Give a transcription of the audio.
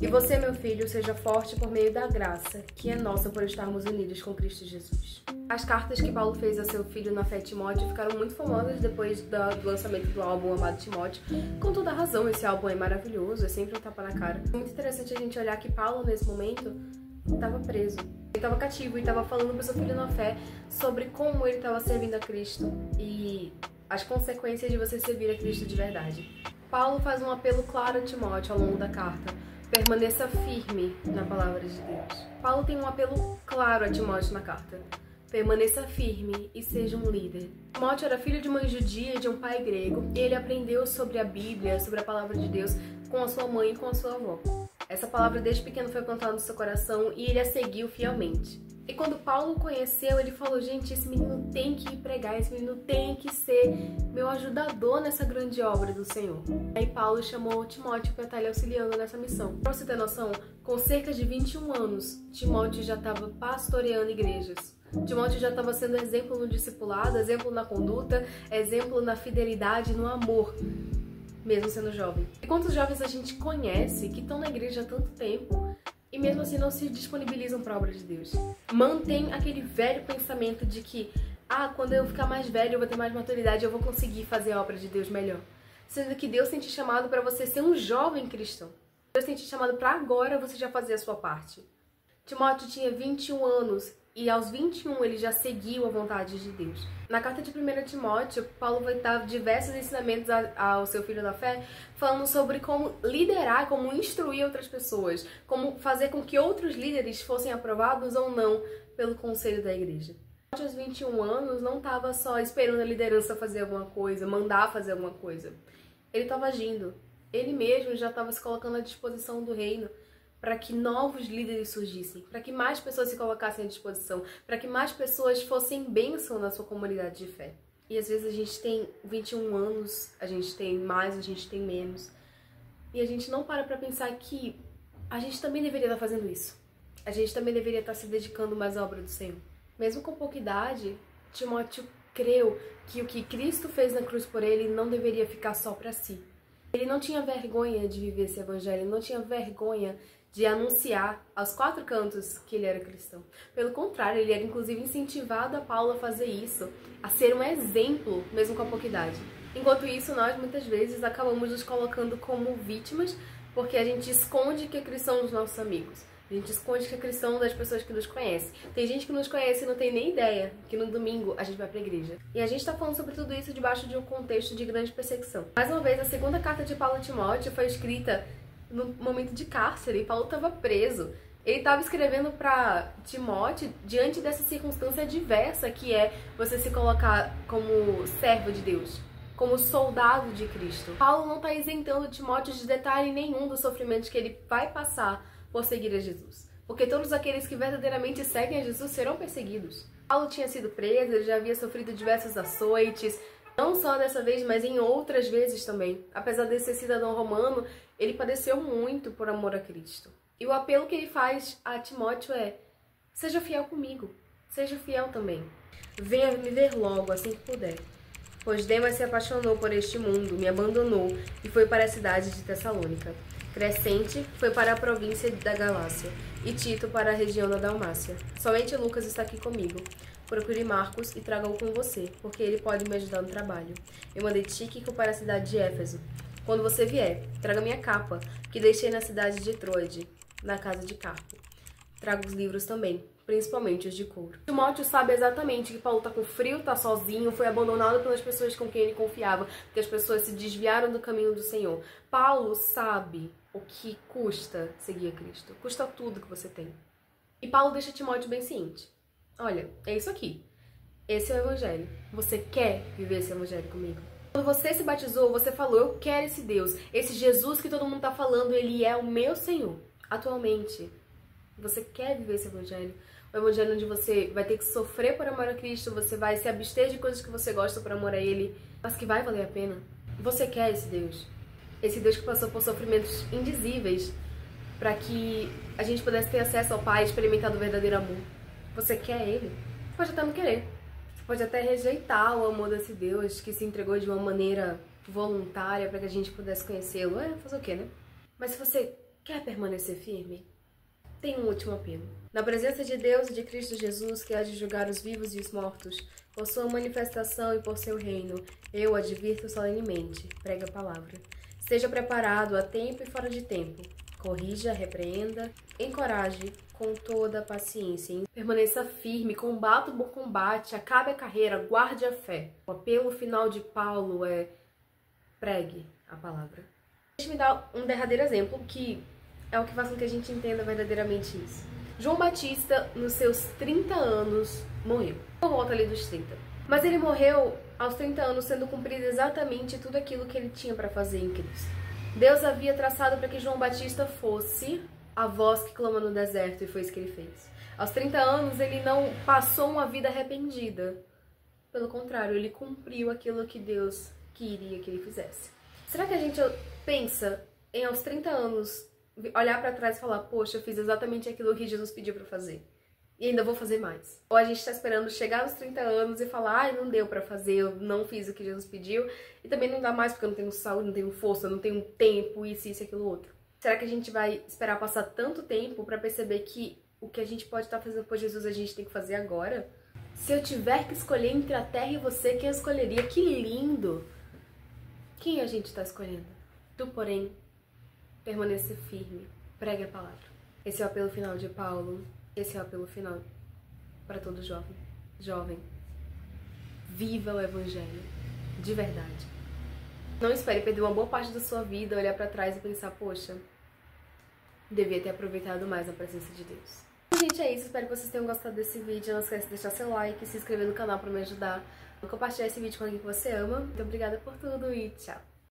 E você, meu filho, seja forte por meio da graça, que é nossa por estarmos unidos com Cristo Jesus. As cartas que Paulo fez a seu filho na fé, Timóteo, ficaram muito famosas depois do lançamento do álbum Amado Timóteo. Com toda razão, esse álbum é maravilhoso, é sempre um tapa na cara. É muito interessante a gente olhar que Paulo, nesse momento, estava preso. Ele estava cativo e estava falando para o seu filho na fé sobre como ele estava servindo a Cristo e as consequências de você servir a Cristo de verdade. Paulo faz um apelo claro a Timóteo ao longo da carta. Permaneça firme na palavra de Deus. Paulo tem um apelo claro a Timóteo na carta. Permaneça firme e seja um líder. Timóteo era filho de mãe judia e de um pai grego, e ele aprendeu sobre a Bíblia, sobre a palavra de Deus, com a sua mãe e com a sua avó. Essa palavra desde pequeno foi plantada no seu coração e ele a seguiu fielmente. E quando Paulo o conheceu, ele falou, gente, esse menino tem que ir pregar, esse menino tem que ser meu ajudador nessa grande obra do Senhor. Aí Paulo chamou Timóteo para estar lhe auxiliando nessa missão. Pra você ter noção, com cerca de 21 anos, Timóteo já estava pastoreando igrejas. Timóteo já estava sendo exemplo no discipulado, exemplo na conduta, exemplo na fidelidade, no amor, mesmo sendo jovem. E quantos jovens a gente conhece que estão na igreja há tanto tempo e mesmo assim não se disponibilizam para a obra de Deus? Mantém aquele velho pensamento de que, quando eu ficar mais velho, eu vou ter mais maturidade, eu vou conseguir fazer a obra de Deus melhor. Sendo que Deus tem te chamado para você ser um jovem cristão. Deus tem te chamado para agora você já fazer a sua parte. Timóteo tinha 21 anos e aos 21 ele já seguiu a vontade de Deus. Na carta de 1 Timóteo, Paulo vai dar diversos ensinamentos ao seu filho da fé, falando sobre como liderar, como instruir outras pessoas, como fazer com que outros líderes fossem aprovados ou não pelo conselho da igreja. Aos 21 anos não estava só esperando a liderança fazer alguma coisa, mandar fazer alguma coisa. Ele estava agindo. Ele mesmo já estava se colocando à disposição do reino, para que novos líderes surgissem, para que mais pessoas se colocassem à disposição, para que mais pessoas fossem bênção na sua comunidade de fé. E às vezes a gente tem 21 anos, a gente tem mais, a gente tem menos, e a gente não para pensar que a gente também deveria estar fazendo isso. A gente também deveria estar se dedicando mais à obra do Senhor. Mesmo com pouca idade, Timóteo creu que o que Cristo fez na cruz por ele não deveria ficar só para si. Ele não tinha vergonha de viver esse evangelho, ele não tinha vergonha de anunciar aos quatro cantos que ele era cristão. Pelo contrário, ele era inclusive incentivado a Paulo a fazer isso, a ser um exemplo, mesmo com a pouca idade. Enquanto isso, nós muitas vezes acabamos nos colocando como vítimas, porque a gente esconde que é cristão dos nossos amigos. A gente esconde que é cristão das pessoas que nos conhecem. Tem gente que nos conhece e não tem nem ideia que no domingo a gente vai pra igreja. E a gente tá falando sobre tudo isso debaixo de um contexto de grande perseguição. Mais uma vez, a segunda carta de Paulo a Timóteo foi escrita no momento de cárcere, e Paulo estava preso. Ele estava escrevendo para Timóteo diante dessa circunstância adversa que é você se colocar como servo de Deus, como soldado de Cristo. Paulo não está isentando Timóteo de detalhe nenhum dos sofrimentos que ele vai passar por seguir a Jesus, porque todos aqueles que verdadeiramente seguem a Jesus serão perseguidos. Paulo tinha sido preso, ele já havia sofrido diversos açoites, não só dessa vez, mas em outras vezes também. Apesar de ser cidadão romano, ele padeceu muito por amor a Cristo. E o apelo que ele faz a Timóteo é: seja fiel comigo, seja fiel também. Venha me ver logo, assim que puder. Pois Demas se apaixonou por este mundo, me abandonou e foi para a cidade de Tessalônica. Crescente foi para a província da Galácia e Tito para a região da Dalmácia. Somente Lucas está aqui comigo. Procure Marcos e traga-o com você, porque ele pode me ajudar no trabalho. Eu mandei Tíquico para a cidade de Éfeso. Quando você vier, traga minha capa, que deixei na cidade de Troade, na casa de Carpo. Traga os livros também, principalmente os de couro. Timóteo sabe exatamente que Paulo está com frio, está sozinho, foi abandonado pelas pessoas com quem ele confiava, porque as pessoas se desviaram do caminho do Senhor. Paulo sabe o que custa seguir a Cristo. Custa tudo que você tem. E Paulo deixa Timóteo bem ciente. Olha, é isso aqui. Esse é o evangelho. Você quer viver esse evangelho comigo? Quando você se batizou, você falou: eu quero esse Deus. Esse Jesus que todo mundo tá falando, ele é o meu Senhor. Atualmente, você quer viver esse evangelho? O evangelho onde você vai ter que sofrer por amor a Cristo, você vai se abster de coisas que você gosta por amor a Ele, mas que vai valer a pena. Você quer esse Deus? Esse Deus que passou por sofrimentos indizíveis para que a gente pudesse ter acesso ao Pai, experimentar do verdadeiro amor. Você quer Ele? Você pode até não querer. Você pode até rejeitar o amor desse Deus que se entregou de uma maneira voluntária para que a gente pudesse conhecê-lo. Fazer o quê, né? Mas se você Quer permanecer firme? Tem um último apelo. Na presença de Deus e de Cristo Jesus, que há de julgar os vivos e os mortos, por sua manifestação e por seu reino, eu advirto solenemente, prega a palavra. Esteja preparado a tempo e fora de tempo. Corrija, repreenda, encoraje com toda a paciência. Permaneça firme, combata o bom combate, acabe a carreira, guarde a fé. O apelo final de Paulo é pregue a palavra. Deixa-me dar um derradeiro exemplo que é o que faz com que a gente entenda verdadeiramente isso. João Batista, nos seus 30 anos, morreu. Por volta ali dos 30. Mas ele morreu aos 30 anos, sendo cumprido exatamente tudo aquilo que ele tinha para fazer em Cristo. Deus havia traçado para que João Batista fosse a voz que clama no deserto, e foi isso que ele fez. Aos 30 anos, ele não passou uma vida arrependida. Pelo contrário, ele cumpriu aquilo que Deus queria que ele fizesse. Será que a gente pensa em, aos 30 anos, olhar para trás e falar, poxa, eu fiz exatamente aquilo que Jesus pediu para fazer e ainda vou fazer mais? Ou a gente está esperando chegar aos 30 anos e falar, ai, não deu para fazer, eu não fiz o que Jesus pediu e também não dá mais porque eu não tenho saúde, não tenho força, não tenho tempo, isso e aquilo outro. Será que a gente vai esperar passar tanto tempo para perceber que o que a gente pode estar fazendo por Jesus a gente tem que fazer agora? Se eu tiver que escolher entre a terra e você, quem eu escolheria? Que lindo! Quem a gente está escolhendo? Tu, porém, permaneça firme, pregue a palavra. Esse é o apelo final de Paulo, esse é o apelo final para todo jovem. Jovem, viva o evangelho, de verdade. Não espere perder uma boa parte da sua vida, olhar para trás e pensar, poxa, devia ter aproveitado mais a presença de Deus. Gente, é isso, espero que vocês tenham gostado desse vídeo. Não esquece de deixar seu like, se inscrever no canal para me ajudar, compartilhar esse vídeo com alguém que você ama. Muito obrigada por tudo e tchau!